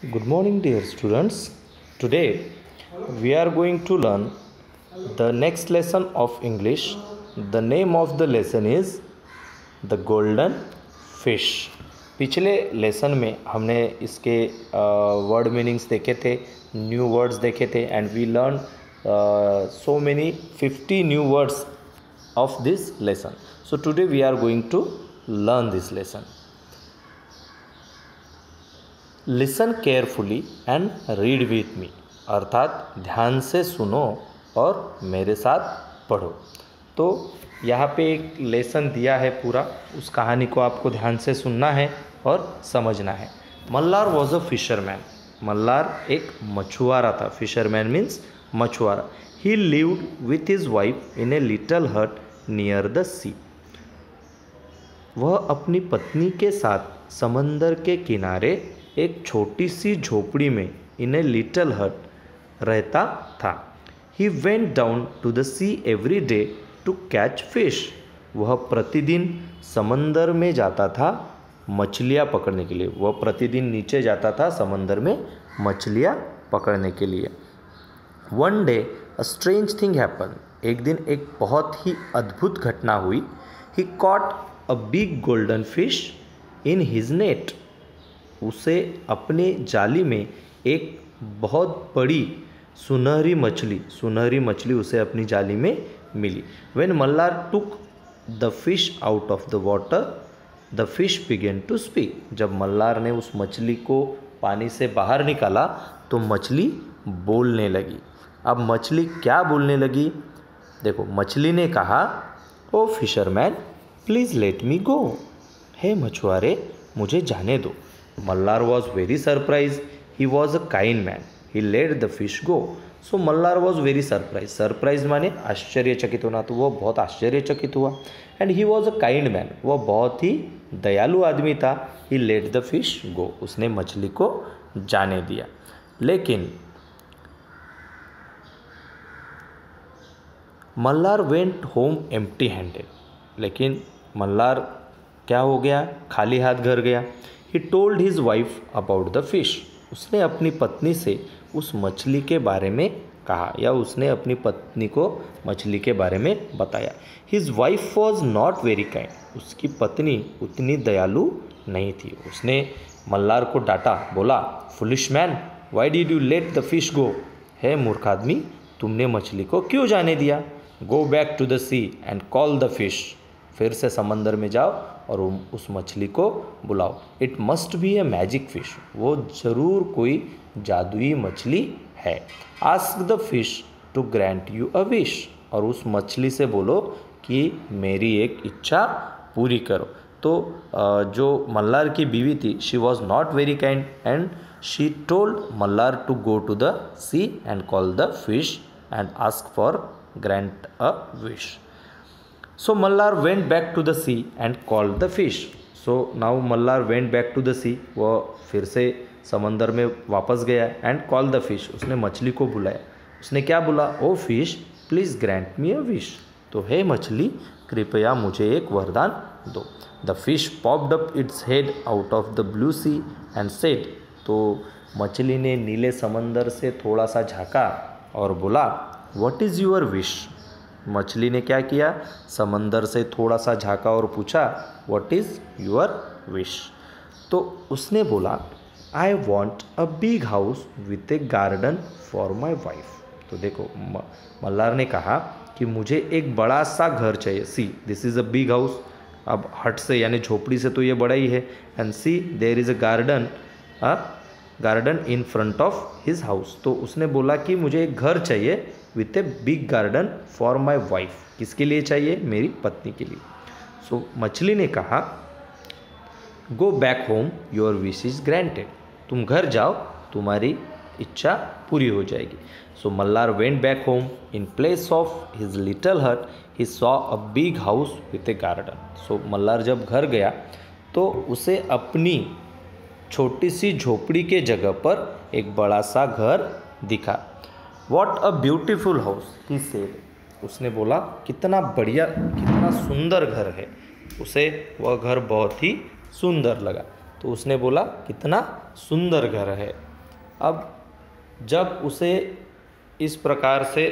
Good morning, dear students. Today we are going to learn the next lesson of English. The name of the lesson is The Golden Fish. पिछले lesson में हमने इसके word meanings देखे थे, new words देखे थे and we learn so many 50 new words of this lesson. So today we are going to learn this lesson. Listen carefully and read with me, अर्थात ध्यान से सुनो और मेरे साथ पढ़ो। तो यहाँ पे एक लेसन दिया है पूरा, उस कहानी को आपको ध्यान से सुनना है और समझना है। Mallar was a fisherman. Malhar एक मछुआरा था। फिशरमैन मीन्स मछुआरा। ही lived with his wife in a little हट नियर द सी। वह अपनी पत्नी के साथ समंदर के किनारे एक छोटी सी झोपड़ी में इन ए लिटल हट रहता था। He went down to the sea every day to catch fish. वह प्रतिदिन समंदर में जाता था मछलियाँ पकड़ने के लिए। वह प्रतिदिन नीचे जाता था समंदर में मछलियाँ पकड़ने के लिए। One day a strange thing happen. एक दिन एक बहुत ही अद्भुत घटना हुई। He caught a big golden fish in his net. उसे अपने जाली में एक बहुत बड़ी सुनहरी मछली उसे अपनी जाली में मिली। When Mallar took the fish out of the water the fish began to speak. जब मल्लार ने उस मछली को पानी से बाहर निकाला तो मछली बोलने लगी। अब मछली क्या बोलने लगी? देखो, मछली ने कहा, ओ फिशरमैन प्लीज़ लेट मी गो। हे मछुआरे, मुझे जाने दो। Malhar was very surprise. He was a kind man. He late the fish go. So Malhar was very surprise. Surprise माने आश्चर्यचकित होना, तो वह बहुत आश्चर्यचकित हुआ। And he was a kind man. वह बहुत ही दयालु आदमी था। ही लेट द फिश गो। उसने मछली को जाने दिया। लेकिन Malhar went home empty handed. लेकिन मल्लार क्या हो गया? खाली हाथ घर गया। He told his wife about the fish. उसने अपनी पत्नी से उस मछली के बारे में कहा, या उसने अपनी पत्नी को मछली के बारे में बताया। His wife was not very kind. उसकी पत्नी उतनी दयालु नहीं थी। उसने मल्लार को डांटा, बोला, foolish man why did you let the fish go. है मूर्ख आदमी, तुमने मछली को क्यों जाने दिया? Go back to the sea and call the fish. फिर से समंदर में जाओ और उस मछली को बुलाओ। It must be a magic fish. वो ज़रूर कोई जादुई मछली है। Ask the fish to grant you a wish. और उस मछली से बोलो कि मेरी एक इच्छा पूरी करो। तो जो मल्लार की बीवी थी, she was not very kind and she told Mallar to go to the sea and call the fish and ask for grant a wish. So Mallar went back to the sea and called the fish. So now Mallar went back to the sea. वह फिर से समंदर में वापस गया and called the fish. उसने मछली को बुलाया। उसने क्या बोला? Oh fish please grant me a wish. तो हे मछली, कृपया मुझे एक वरदान दो। The fish popped up its head out of the blue sea and said. तो मछली ने नीले समंदर से थोड़ा सा झाँका और बोला, व्हाट इज़ यूर विश। मछली ने क्या किया? समंदर से थोड़ा सा झाँका और पूछा, व्हाट इज़ योर विश। तो उसने बोला, I want a big house with a garden for my wife. तो देखो, मल्लार ने कहा कि मुझे एक बड़ा सा घर चाहिए। See this is a big house. अब हट से यानी झोपड़ी से तो ये बड़ा ही है। And see there is a garden in front of his house. तो उसने बोला कि मुझे एक घर चाहिए with a big garden for my wife. किसके लिए चाहिए? मेरी पत्नी के लिए। सो मछली ने कहा, go back home your wish is granted. तुम घर जाओ, तुम्हारी इच्छा पूरी हो जाएगी। So Mallar went back home. In place of his little hut he saw a big house with a garden. So Mallar जब घर गया तो उसे अपनी छोटी सी झोपड़ी के जगह पर एक बड़ा सा घर दिखा। What a beautiful house he said. उसने बोला, कितना बढ़िया, कितना सुंदर घर है। उसे वह घर बहुत ही सुंदर लगा। तो उसने बोला, कितना सुंदर घर है। अब जब उसे इस प्रकार से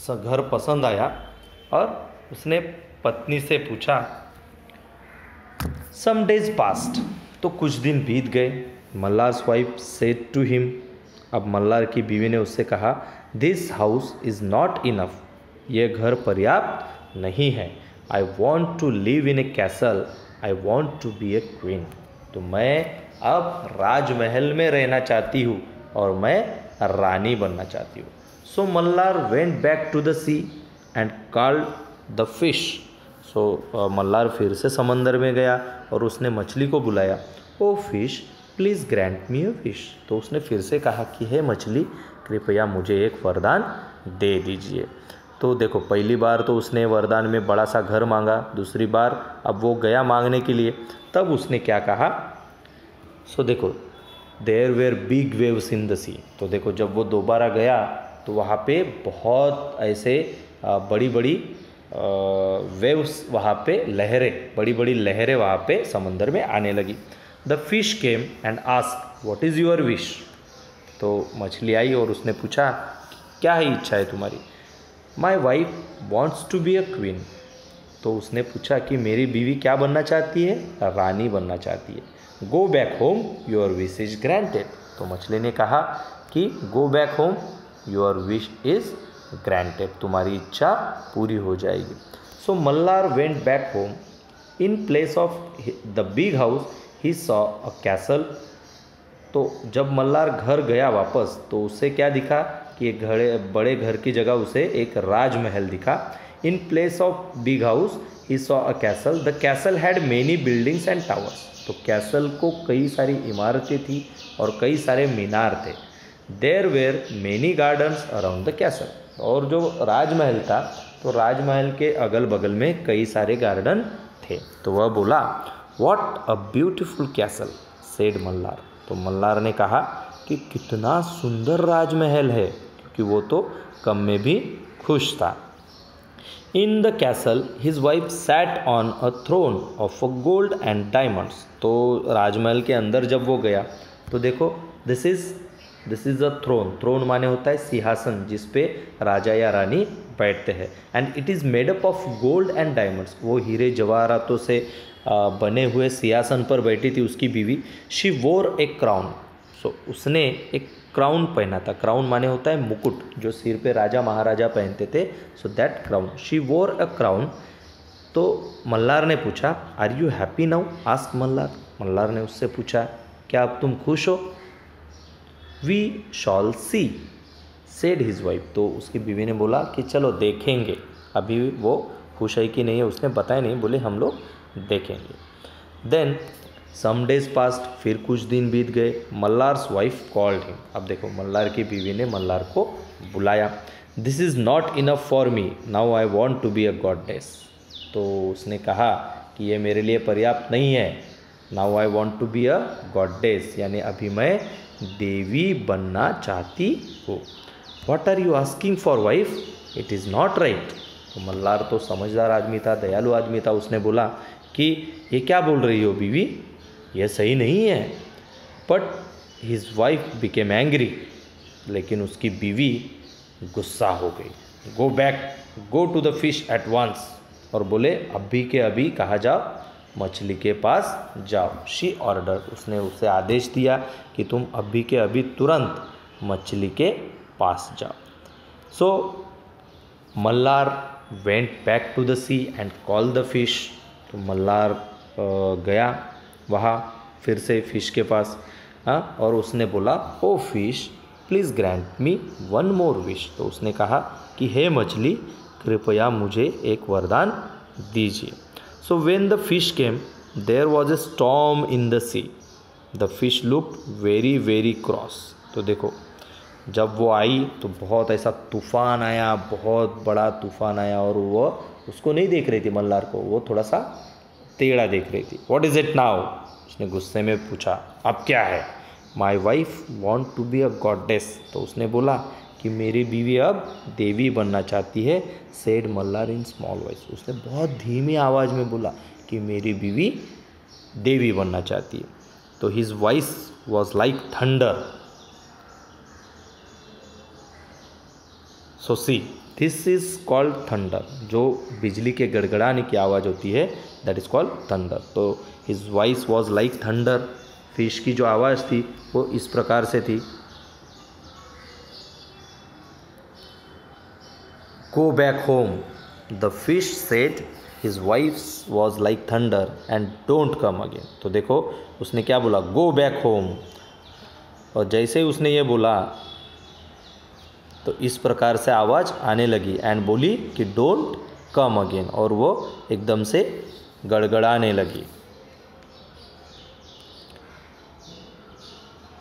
घर पसंद आया और उसने पत्नी से पूछा, सम डेज पास्ट, तो कुछ दिन बीत गए। Mallar's wife said to him, अब मल्लार की बीवी ने उससे कहा, this house is not enough, ये घर पर्याप्त नहीं है। I want to live in a castle, I want to be a queen, तो मैं अब राजमहल में रहना चाहती हूँ और मैं रानी बनना चाहती हूँ। So Mallar went back to the sea and called the fish, so Mallar फिर से समंदर में गया और उसने मछली को बुलाया, oh fish please grant me a fish, तो उसने फिर से कहा कि हे मछली कृपया मुझे एक वरदान दे दीजिए। तो देखो पहली बार तो उसने वरदान में बड़ा सा घर मांगा, दूसरी बार अब वो गया मांगने के लिए, तब उसने क्या कहा, सो देखो there were big waves in the sea, तो देखो जब वो दोबारा गया तो वहाँ पे बहुत ऐसे बड़ी बड़ी वेव्स, वहाँ पे लहरें, बड़ी बड़ी लहरें वहाँ पे समंदर में आने लगी। The fish came and ask what is your wish, तो मछली आई और उसने पूछा क्या है इच्छा है तुम्हारी। My wife wants to be a queen, तो उसने पूछा कि मेरी बीवी क्या बनना चाहती है, रानी बनना चाहती है। Go back home your wish is granted, तो मछली ने कहा कि go back home your wish is granted, तुम्हारी इच्छा पूरी हो जाएगी। So Mallar went back home, in place of the big house he saw a castle, तो जब मल्लार घर गया वापस तो उसे क्या दिखा कि एक बड़े घर की जगह उसे एक राजमहल दिखा। इन place of big house he saw a castle, the castle had many buildings and towers, तो कैसल को कई सारी इमारतें थी और कई सारे मीनार थे। There were many gardens around the castle, और जो राजमहल था तो राजमहल के अगल बगल में कई सारे गार्डन थे। तो वह बोला, what a beautiful castle said Malhar, तो मल्लार ने कहा कि कितना सुंदर राजमहल है, क्योंकि वो तो कम में भी खुश था। In the castle his wife sat on a throne of a gold and diamonds, तो राजमहल के अंदर जब वो गया तो देखो this is a throne, throne माने होता है सिंहासन जिस पे राजा या रानी बैठते हैं, and it is made up of gold and diamonds, वो हीरे जवाहरातों से बने हुए सिंहासन पर बैठी थी उसकी बीवी। शी वोर ए क्राउन, सो उसने एक क्राउन पहना था, क्राउन माने होता है मुकुट जो सिर पे राजा महाराजा पहनते थे, सो दैट क्राउन, शी वोर अ क्राउन। तो मल्लार ने पूछा, are you happy now, ask Mallar, Mallar ने उससे पूछा क्या अब तुम खुश हो। We shall see said his wife, तो उसकी बीवी ने बोला कि चलो देखेंगे, अभी वो खुश है कि नहीं है उसने बताया नहीं, बोले हम लोग देखेंगे। देन सम डेज पास्ट, फिर कुछ दिन बीत गए। मल्लार्स वाइफ कॉल्ड हिम, अब देखो मल्लार की बीवी ने मल्लार को बुलाया। This is not enough for me, now I want to be a goddess, तो उसने कहा कि ये मेरे लिए पर्याप्त नहीं है, now I want to be a goddess, यानी अभी मैं देवी बनना चाहती हूँ। What are you asking for wife, it is not right, तो मल्लार तो समझदार आदमी था, दयालु आदमी था, उसने बोला कि ये क्या बोल रही हो बीवी, यह सही नहीं है। But his wife became angry, लेकिन उसकी बीवी गुस्सा हो गई। Go back, go to the fish at once, और बोले अभी के अभी कहा जाओ, मछली के पास जाओ। शी ऑर्डर, उसने उसे आदेश दिया कि तुम अभी के अभी तुरंत मछली के पास जाओ। So Mallar went back to the sea and call the fish, तो मल्लार गया वहाँ फिर से फिश के पास, और उसने बोला, oh fish please grant me one more wish, तो उसने कहा कि हे मछली कृपया मुझे एक वरदान दीजिए। So when the fish came there was a storm in the sea, the fish looked very very cross, तो देखो जब वो आई तो बहुत ऐसा तूफ़ान आया, बहुत बड़ा तूफ़ान आया, और वो उसको नहीं देख रही थी मल्लार को, वो थोड़ा सा टेढ़ा देख रही थी। व्हाट इज़ इट नाउ, उसने गुस्से में पूछा अब क्या है। My wife want to be a goddess, तो उसने बोला कि मेरी बीवी अब देवी बनना चाहती है। Said Malhar in small voice, उसने बहुत धीमी आवाज़ में बोला कि मेरी बीवी देवी बनना चाहती है। तो his voice was like thunder, so see this is called thunder, जो बिजली के गड़गड़ाने की आवाज़ होती है दैट इज कॉल्ड थंडर। तो his voice was like thunder, fish की जो आवाज़ थी वो इस प्रकार से थी। गो back home, the fish said his wife was like thunder and don't come again. तो देखो उसने क्या बोला, गो बैक होम, और जैसे ही उसने ये बोला तो इस प्रकार से आवाज़ आने लगी एंड बोली कि डोंट कम अगेन, और वो एकदम से गड़गड़ाने लगी।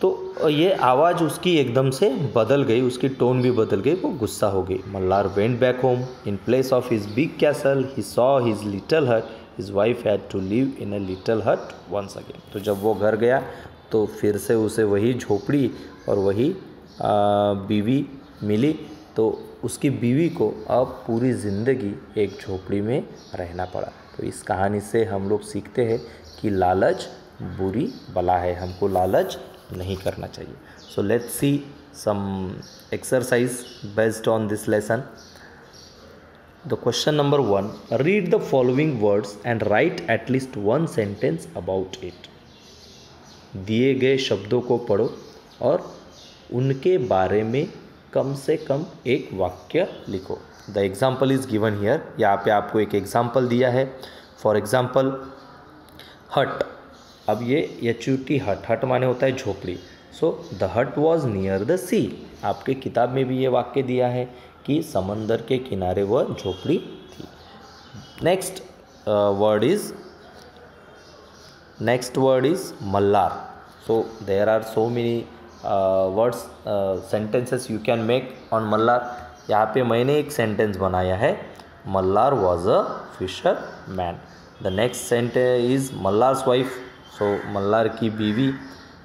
तो ये आवाज़ उसकी एकदम से बदल गई, उसकी टोन भी बदल गई, वो गुस्सा हो गई। Mallar went back home, in place of his big castle he saw his little hut, his wife had to live in a little hut once again. तो जब वो घर गया तो फिर से उसे वही झोपड़ी और वही बीवी मिली। तो उसकी बीवी को अब पूरी ज़िंदगी एक झोपड़ी में रहना पड़ा। तो इस कहानी से हम लोग सीखते हैं कि लालच बुरी बला है, हमको लालच नहीं करना चाहिए। So let's see some exercise based on this lesson. The question number 1, read the following words and write at least one sentence about it. दिए गए शब्दों को पढ़ो और उनके बारे में कम से कम एक वाक्य लिखो। The example is given here, यहाँ पे आपको एक एग्जाम्पल दिया है। फॉर एग्जाम्पल हट, अब ये HUT हट, हट माने होता है झोपड़ी। सो द हट वॉज नियर द सी, आपके किताब में भी ये वाक्य दिया है कि समंदर के किनारे वह झोपड़ी थी। Next word is Mallar. So there are so many words sentences you can make on Mallar. यहाँ पे मैंने एक सेंटेंस बनाया है, Mallar was a fisherman. The next sentence is Mallar's wife, so Mallar की बीवी।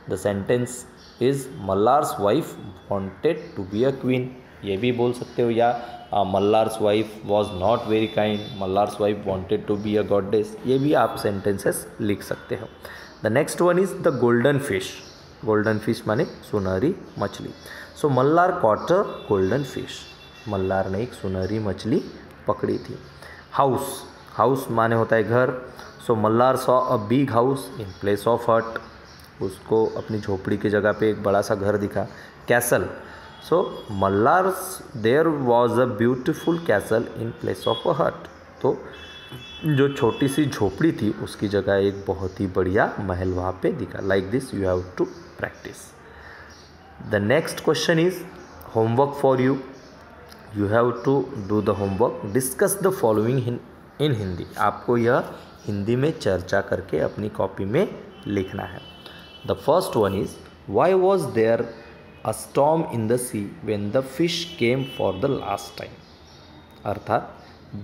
The sentence is Mallar's wife wanted to be a queen, ये भी बोल सकते हो। या Mallar's wife was not very kind, Mallar's wife wanted to be a goddess, ये भी आप सेंटेंसेस लिख सकते हो। The next one is the golden fish. Golden fish माने सुनहरी मछली। So Mallar caught a golden fish, Mallar ने एक सुनहरी मछली पकड़ी थी। हाउस, हाउस माने होता है घर। So Mallar saw a big house in place of hut, उसको अपनी झोपड़ी की जगह पे एक बड़ा सा घर दिखा। Castle, so Mallar there was a beautiful castle in place of a hut, तो जो छोटी सी झोपड़ी थी उसकी जगह एक बहुत ही बढ़िया महल वहाँ पे दिखा। Like this you have to practise. The next question is homework for you, you have to do the homework. Discuss the following in Hindi, आपको यह हिंदी में चर्चा करके अपनी कॉपी में लिखना है। The first one is why was there a storm in the sea when the fish came for the last time, अर्थात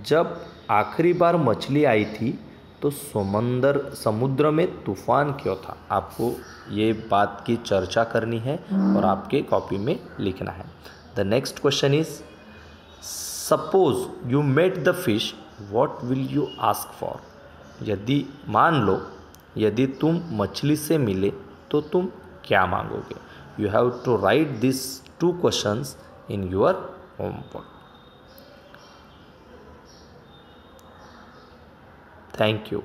जब आखिरी बार मछली आई थी तो समुद्र में तूफान क्यों था। आपको ये बात की चर्चा करनी है और आपके कॉपी में लिखना है। The next question is suppose you met the fish what will you ask for, यदि मान लो यदि तुम मछली से मिले तो तुम क्या मांगोगे। You have to write this 2 questions in your homework. Thank you.